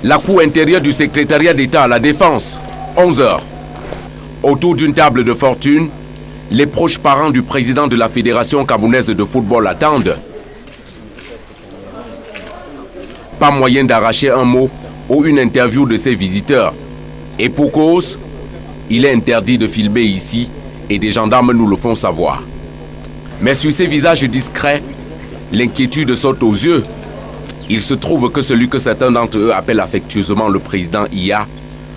La cour intérieure du secrétariat d'État à la Défense, 11h. Autour d'une table de fortune, les proches parents du président de la Fédération camerounaise de football attendent. Pas moyen d'arracher un mot ou une interview de ses visiteurs. Et pour cause, il est interdit de filmer ici et des gendarmes nous le font savoir. Mais sur ces visages discrets, l'inquiétude saute aux yeux. Il se trouve que celui que certains d'entre eux appellent affectueusement le président IA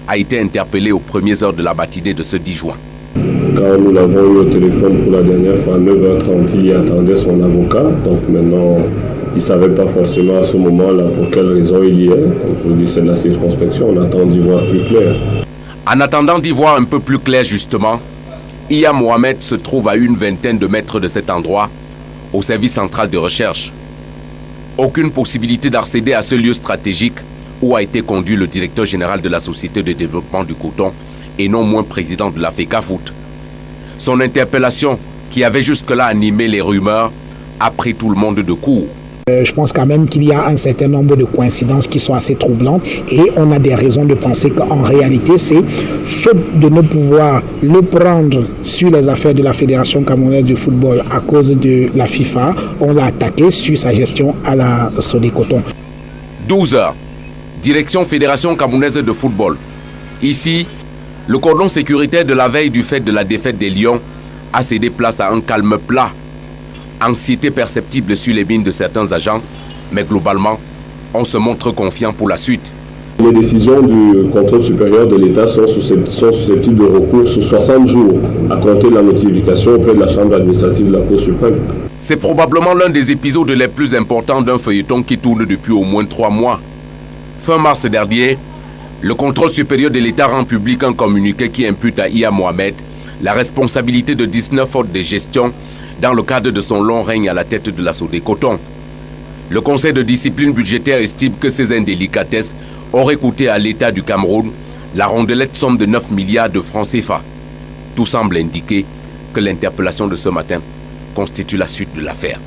a été interpellé aux premières heures de la matinée de ce 10 juin. Quand nous l'avons eu au téléphone pour la dernière fois à 9h30, il y attendait son avocat. Donc maintenant, il ne savait pas forcément à ce moment-là pour quelle raison il y est. Aujourd'hui, c'est de la circonspection, on attend d'y voir plus clair. En attendant d'y voir un peu plus clair justement, IA Mohamed se trouve à une vingtaine de mètres de cet endroit, au service central de recherche. Aucune possibilité d'accéder à ce lieu stratégique où a été conduit le directeur général de la Société de développement du coton et non moins président de la FECAFOOT. Son interpellation, qui avait jusque-là animé les rumeurs, a pris tout le monde de court. Je pense quand même qu'il y a un certain nombre de coïncidences qui sont assez troublantes et on a des raisons de penser qu'en réalité, c'est faute de ne pouvoir le prendre sur les affaires de la Fédération camerounaise de football à cause de la FIFA, on l'a attaqué sur sa gestion à la Sodécoton. 12h, direction Fédération camerounaise de football. Ici, le cordon sécuritaire de la veille du fait de la défaite des Lions a cédé place à un calme plat. Anxiété perceptible sur les mines de certains agents, mais globalement, on se montre confiant pour la suite. Les décisions du contrôle supérieur de l'État sont susceptibles de recours sous 60 jours à compter de la notification auprès de la Chambre administrative de la Cour suprême. C'est probablement l'un des épisodes les plus importants d'un feuilleton qui tourne depuis au moins 3 mois. Fin mars dernier, le contrôle supérieur de l'État rend public un communiqué qui impute à IA Mohamed la responsabilité de 19 fautes de gestion dans le cadre de son long règne à la tête de la Sodécoton. Le Conseil de discipline budgétaire estime que ces indélicatesses auraient coûté à l'État du Cameroun la rondelette somme de 9 milliards de francs CFA. Tout semble indiquer que l'interpellation de ce matin constitue la suite de l'affaire.